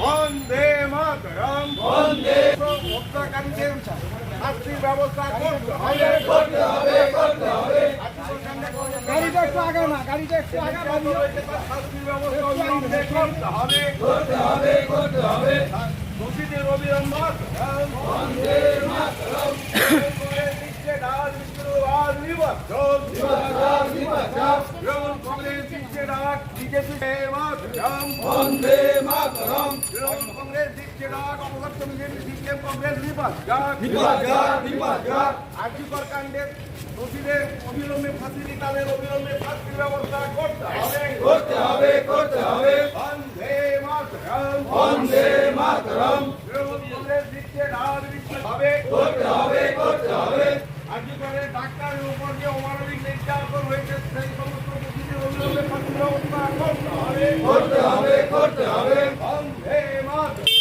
বন্দে মাতরম, বন্দে হত্যাকারীদের শাস্তির ব্যবস্থা করতে হবে, করতে হবে, করতে হবে। গাড়িটা একটু আগে না, গাড়িটা একটু আগে শাস্তির ব্যবস্থা করতে হবে, করতে হবে, করতে হবে। দোষীদের অবিলম্বন বন্দে মাতরম, দিচ্ছে ডাক বিদ্রোহ নিবর্তন, তৃণমূল কংগ্রেস দিচ্ছে ডাক বিজেপি মাতরম, বন্দে মাতরম। তৃণমূল কংগ্রেস দিচ্ছে ডাক অপরাধ সিপিএম কংগ্রেস আর্যিকর কাণ্ডের দোষীদের অবিলম্বে ফাঁসি দিতে তাদের অবিলম্বে শাস্তির ব্যবস্থা করতে হবে, করতে হবে, করতে হবে। বন্দে মাতরম, বন্দে মাতরম। তৃণমূল কংগ্রেস দিচ্ছে ডাক দিচ্ছে হবে, করতে হবে, করতে হবে। আর্যিকরের ডাক্তারের উপর যে অমানবিক নির্যাতন হয়েছে সেই সমস্ত দোষীদের অবিলম্বে শাস্তির ব্যবস্থা করতে হবে, করতে হবে, করতে হবে। বন্দে মাতরম।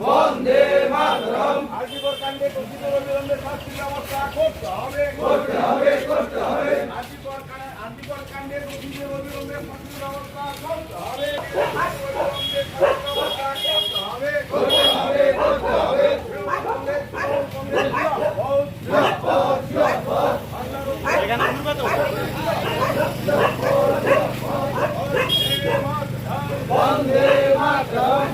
বন্দে মাতরম। আর্যিকর কাণ্ডে দোষীদের অবিলম্বে শাস্তির ব্যবস্থা করতে হবে, করতে হবে, করতে হবে। আর্যিকর কাণ্ডে দোষীদের অবিলম্বে শাস্তির ব্যবস্থা করতে হবে, করতে হবে, করতে হবে। বন্দে মাতরম,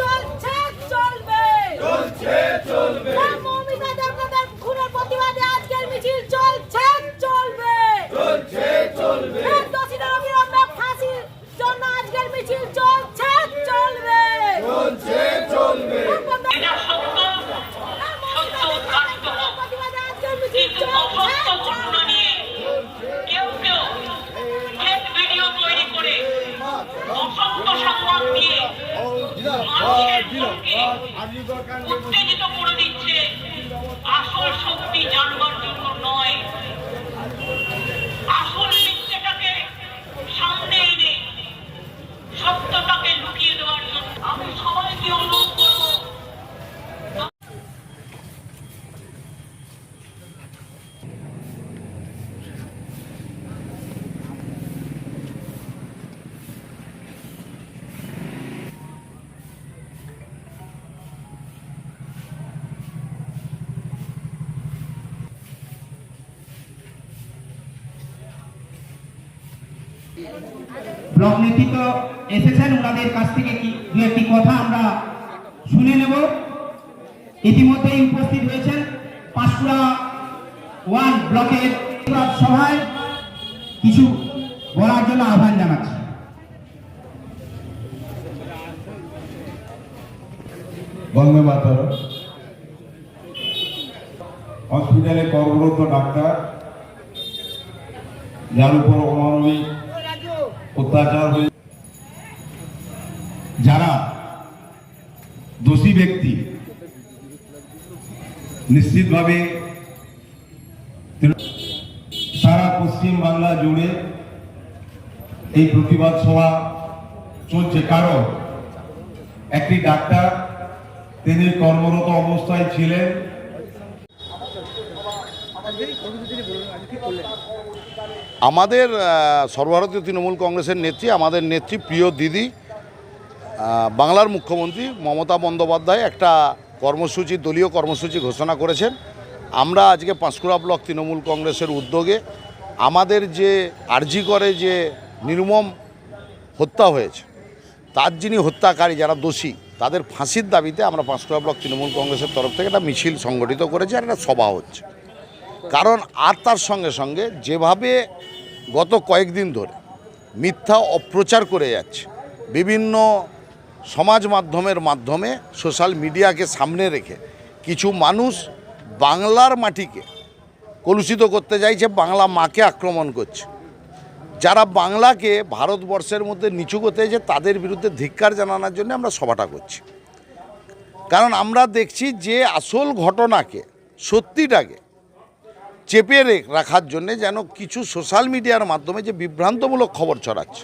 চলছে চলবে, চলছে চলবে। মমিতা দেবনাথের খুনের প্রতিবাদে আজকের মিছিল চলছে চলবে, চলছে চলবে। দোষীদের অবিলম্বে ফাঁসির জন্য আজকের মিছিল চলছে চলবে, চলছে চলবে। এটা সত্য, সত্য উদ্ঘাটিত হোক। প্রতিবাদে আজকের মিছিল কিন্তু অসত্য ঘটনা নিয়ে কেউ কেউ ফেক ভিডিও তৈরি করে অসত্য সংবাদ দিয়ে মানুষের মনকে উত্তেজিত করে দিচ্ছে। আসল শক্তি জানবার জন্য নয়, আসল মিথ্যেটাকে সামনে এনে সত্যটাকে লুকিয়ে দেওয়ার জন্য আমি সবাইকে অনুরোধ করবো, ব্লক নেতৃত্ব এসেছেন, ওনাদের কাছ থেকে দু একটি কথা আমরা শুনে নেব। ইতিমধ্যেই উপস্থিত হয়েছেন পাঁশকুড়া 1 ব্লকের সভায়, কিছু বলার জন্য আহ্বান জানাচ্ছি। বন্দে মাতরম। হসপিটালে কর্মরত ডাক্তার যার উপর অমানবিক অত্যাচার হয়ে যারা দোষী ব্যক্তি নিশ্চিতভাবে সারা পশ্চিম বাংলা জুড়ে এই প্রতিবাদ সভা চলছে। কারণ একটি ডাক্তার তিনি কর্মরত অবস্থায় ছিলেন, আমাদের সর্বভারতীয় তৃণমূল কংগ্রেসের নেত্রী, আমাদের নেত্রী প্রিয় দিদি বাংলার মুখ্যমন্ত্রী মমতা বন্দ্যোপাধ্যায় একটা কর্মসূচি, দলীয় কর্মসূচি ঘোষণা করেছেন। আমরা আজকে পাঁশকুড়া ব্লক তৃণমূল কংগ্রেসের উদ্যোগে আমাদের যে আরজি করে যে নির্মম হত্যা হয়েছে, তার যিনি হত্যাকারী, যারা দোষী, তাদের ফাঁসির দাবিতে আমরা পাঁশকুড়া ব্লক তৃণমূল কংগ্রেসের তরফ থেকে একটা মিছিল সংগঠিত করেছি আর একটা সভা হচ্ছে। কারণ আর তার সঙ্গে সঙ্গে যেভাবে গত কয়েকদিন ধরে মিথ্যা অপপ্রচার করে যাচ্ছে, বিভিন্ন সমাজ মাধ্যমে সোশ্যাল মিডিয়াকে সামনে রেখে কিছু মানুষ বাংলার মাটিকে কলুষিত করতে চাইছে, বাংলা মাকে আক্রমণ করছে। যারা বাংলাকে ভারতবর্ষের মধ্যে নিচু করতে চাইছে তাদের বিরুদ্ধে ধিক্কার জানানোর জন্য আমরা সভাটা করছি। কারণ আমরা দেখছি যে আসল ঘটনাকে, সত্যিটাকে চেপে রাখার জন্যে যেন কিছু সোশ্যাল মিডিয়ার মাধ্যমে যে বিভ্রান্তমূলক খবর ছড়াচ্ছে।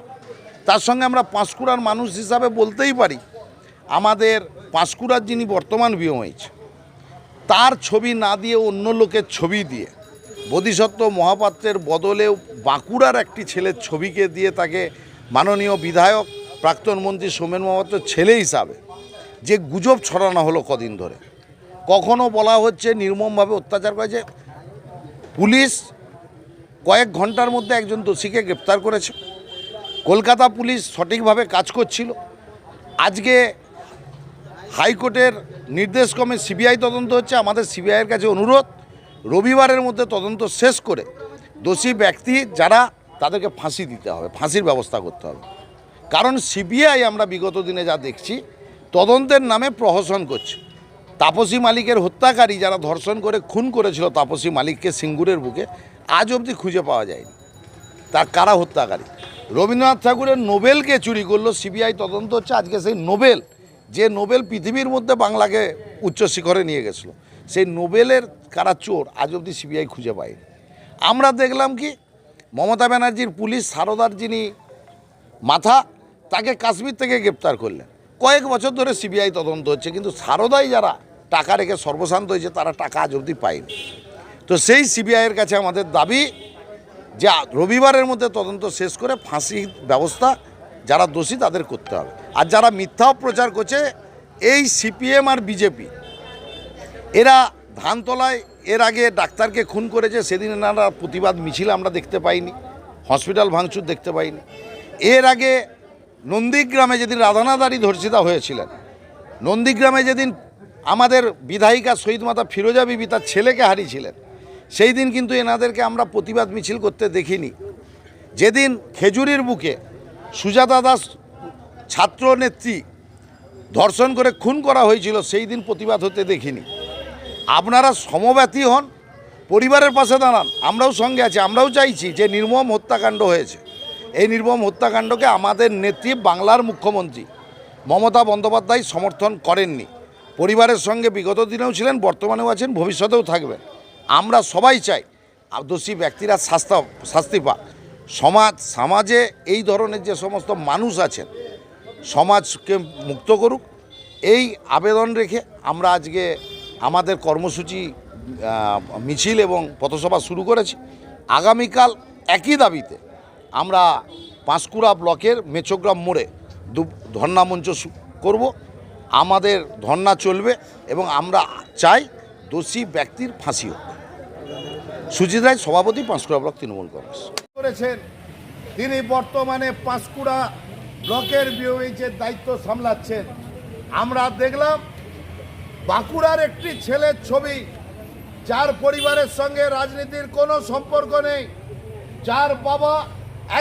তার সঙ্গে আমরা পাঁশকুড়ার মানুষ হিসাবে বলতেই পারি, আমাদের পাঁশকুড়ার যিনি বর্তমান বিএমএইচ, তার ছবি না দিয়ে অন্য লোকের ছবি দিয়ে বোধিসত্ত্ব মহাপাত্রের বদলেও বাঁকুড়ার একটি ছেলের ছবিকে দিয়ে তাকে মাননীয় বিধায়ক প্রাক্তন মন্ত্রী সোমেন মহাপাত্রের ছেলে হিসাবে যে গুজব ছড়ানো হলো কদিন ধরে, কখনো বলা হচ্ছে নির্মমভাবে অত্যাচার করেছে, পুলিশ কয়েক ঘন্টার মধ্যে একজন দোষীকে গ্রেপ্তার করেছে, কলকাতা পুলিশ সঠিকভাবে কাজ করছিল, আজকে হাইকোর্টের নির্দেশক্রমে সিবিআই তদন্ত হচ্ছে। আমাদের সিবিআইয়ের কাছে অনুরোধ, রবিবারের মধ্যে তদন্ত শেষ করে দোষী ব্যক্তি যারা তাদেরকে ফাঁসি দিতে হবে, ফাঁসির ব্যবস্থা করতে হবে। কারণ সিবিআই আমরা বিগত দিনে যা দেখছি তদন্তের নামে প্রহসন করছে। তাপসী মালিকের হত্যাকারী যারা ধর্ষণ করে খুন করেছিল তাপসী মালিককে সিঙ্গুরের বুকে, আজ অবধি খুঁজে পাওয়া যায়নি তার কারা হত্যাকারী। রবীন্দ্রনাথ ঠাকুরের নোবেলকে চুরি করলো, সিবিআই তদন্ত হচ্ছে। আজকে সেই নোবেল, যে নোবেল পৃথিবীর মধ্যে বাংলাকে উচ্চ শিখরে নিয়ে গেছিলো, সেই নোবেলের কারা চোর আজ অবধি সিবিআই খুঁজে পায়নি। আমরা দেখলাম কি মমতা ব্যানার্জির পুলিশ সারদার যিনি মাথা, তাকে কাশ্মীর থেকে গ্রেপ্তার করলেন। কয়েক বছর ধরে সিবিআই তদন্ত হচ্ছে, কিন্তু সারদাই যারা টাকা রেখে সর্বশান্ত হয়েছে তারা টাকা আজ অবধি পায়নি। তো সেই সিবিআইয়ের কাছে আমাদের দাবি যে রবিবারের মধ্যে তদন্ত শেষ করে ফাঁসির ব্যবস্থা যারা দোষী তাদের করতে হবে। আর যারা মিথ্যা প্রচার করছে, এই সিপিএম আর বিজেপি, এরা ধানতলায় এর আগে ডাক্তারকে খুন করেছে, সেদিন এনারা প্রতিবাদ মিছিল আমরা দেখতে পাইনি, হসপিটাল ভাঙচুর দেখতে পাইনি। এর আগে নন্দীগ্রামে যেদিন রাধানাদারি ধর্ষিতা হয়েছিলেন, নন্দীগ্রামে যেদিন আমাদের বিধায়িকা শহীদ মাতা ফিরোজা বিবি তার ছেলেকে হারিয়েছিলেন, সেই দিন কিন্তু এনাদেরকে আমরা প্রতিবাদ মিছিল করতে দেখিনি। যেদিন খেজুরির বুকে সুজাতা দাস ছাত্র নেত্রী ধর্ষণ করে খুন করা হয়েছিল, সেই দিন প্রতিবাদ হতে দেখিনি। আপনারা সমব্যথী হন, পরিবারের পাশে দাঁড়ান, আমরাও সঙ্গে আছি। আমরাও চাইছি যে নির্মম হত্যাকাণ্ড হয়েছে, এই নির্মম হত্যাকাণ্ডকে আমাদের নেত্রী বাংলার মুখ্যমন্ত্রী মমতা বন্দ্যোপাধ্যায় সমর্থন করেননি। পরিবারের সঙ্গে বিগত দিনেও ছিলেন, বর্তমানেও আছেন, ভবিষ্যতেও থাকবেন। আমরা সবাই চাই দোষী ব্যক্তিরা শাস্তি পাক। সমাজে এই ধরনের যে সমস্ত মানুষ আছেন, সমাজকে মুক্ত করুক, এই আবেদন রেখে আমরা আজকে আমাদের কর্মসূচি মিছিল এবং পথসভা শুরু করেছি। আগামীকাল একই দাবিতে আমরা পাঁশকুড়া ব্লকের মেচোগ্রাম মোড়ে ধর্ণা মঞ্চ করব। আমাদের ধর্ণা চলবে এবং আমরা চাই দোষী ব্যক্তির ফাঁসি হোক। সুজিত রায়, সভাপতি, পাঁশকুড়া ব্লক তৃণমূল কংগ্রেস। করেছেন, তিনি বর্তমানে পাঁশকুড়া ব্লকের বিওএইচের দায়িত্ব সামলাচ্ছেন। আমরা দেখলাম বাঁকুড়ার একটি ছেলের ছবি, যার পরিবারের সঙ্গে রাজনীতির কোনো সম্পর্ক নেই, যার বাবা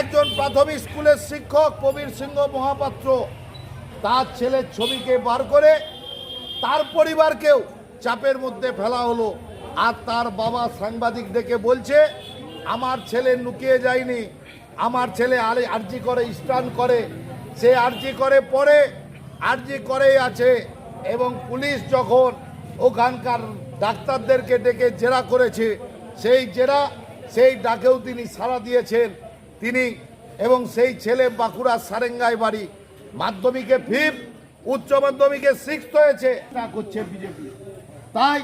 একজন প্রাথমিক স্কুলের শিক্ষক প্রবীর সিংহ মহাপাত্র, তার ছেলের ছবিকে বার করে তার পরিবারকেও চাপের মধ্যে ফেলা হলো। আর তার বাবা সাংবাদিক ডেকে বলছে, আমার ছেলে লুকিয়ে যায়নি, আমার ছেলে আরজি করে স্টান করে, সে আরজি করে পরে আরজি করেই আছে। এবং পুলিশ যখন ওখানকার ডাক্তারদেরকে ডেকে জেরা করেছে, সেই ডাকেও তিনি সাড়া দিয়েছেন তিনি। এবং সেই ছেলে বাঁকুড়ার সারেঙ্গায় বাড়ি, মাধ্যমিকে 5, উচ্চ মাধ্যমিকে 6 হয়েছে, তা করছে বিজেপি। তাই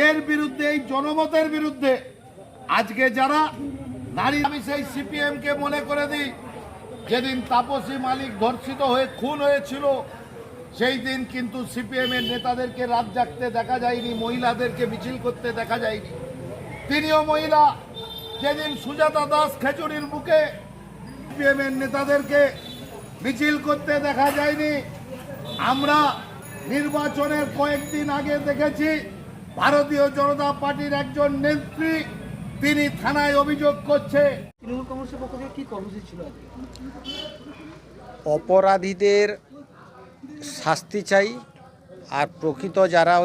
এর বিরুদ্ধে, এই জনমতের বিরুদ্ধে আজকে যারা নারী, আমি সেই সিপিএমকে মনে করে দিই, যেদিন তাপসী মালিক ধর্ষিত হয়ে খুন হয়েছিল, সেই দিন কিন্তু সিপিএমের নেতাদেরকে রাত জাগতে দেখা যায়নি, মহিলাদেরকে মিছিল করতে দেখা যায়নি। তিনিও মহিলা। যেদিন সুজাতা দাস খেজুরির বুকে, সিপিএমের নেতাদেরকে মিছিল করতে দেখা যায়নি। আমরা নির্বাচনের কয়েকদিন আগে দেখেছি ভারতীয় জনতা পার্টির একজন নেত্রী, তিনি থানায় অভিযোগ করছে। তৃণমূল কংগ্রেসের পক্ষ থেকে কি কর্মসূচি ছিল? অপরাধীদের শাস্তি চাই, আর প্রকৃত যারা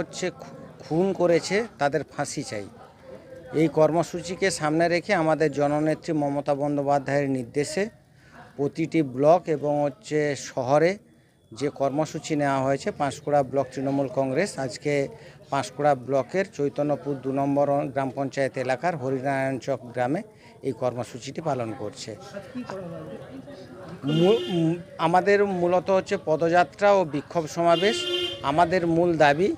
খুন করেছে তাদের ফাঁসি চাই। এই কর্মসূচিকে সামনে রেখে আমাদের জননেত্রী মমতা বন্দ্যোপাধ্যায়ের নির্দেশে প্রতিটি ব্লক এবং শহরে যে কর্মসূচি নেওয়া হয়েছে পাঁশকুড়া ব্লক তৃণমূল কংগ্রেস আজকে পাঁশকুড়া ব্লকের চৈতন্যপুর 2 নম্বর গ্রাম পঞ্চায়েত এলাকার হরিনারায়ণ চক গ্রামে এই কর্মসূচিটি পালন করছে। আমাদের মূলত হচ্ছে পদযাত্রা ও বিক্ষোভ সমাবেশ। আমাদের মূল দাবি,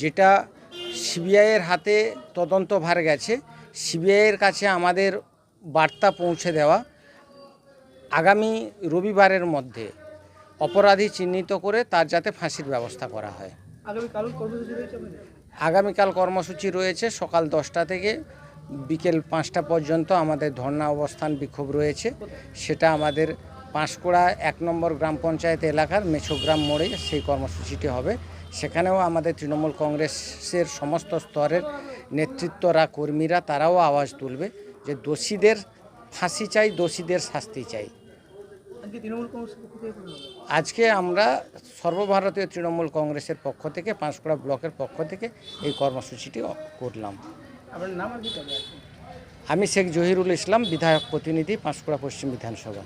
যেটা সিবিআইয়ের হাতে তদন্তভার গেছে, সিবিআইয়ের কাছে আমাদের বার্তা পৌঁছে দেওয়া, আগামী রবিবারের মধ্যে অপরাধী চিহ্নিত করে তার যাতে ফাঁসির ব্যবস্থা করা হয়। আগামীকাল কর্মসূচি রয়েছে সকাল 10টা থেকে বিকেল 5টা পর্যন্ত আমাদের ধর্ণা অবস্থান বিক্ষোভ রয়েছে। সেটা আমাদের পাঁশকুড়া 1 নম্বর গ্রাম পঞ্চায়েত এলাকার মেছোগ্রাম মোড়ে সেই কর্মসূচিটি হবে। সেখানেও আমাদের তৃণমূল কংগ্রেসের সমস্ত স্তরের নেতৃত্বরা, কর্মীরা তারাও আওয়াজ তুলবে যে দোষীদের ফাঁসি চাই, দোষীদের শাস্তি চাই। আজকে আমরা সর্বভারতীয় তৃণমূল কংগ্রেসের পক্ষ থেকে, পাঁশকুড়া ব্লকের পক্ষ থেকে এই কর্মসূচিটি করলাম। আমি শেখ জহিরুল ইসলাম, বিধায়ক প্রতিনিধি, পাঁশকুড়া পশ্চিম বিধানসভা।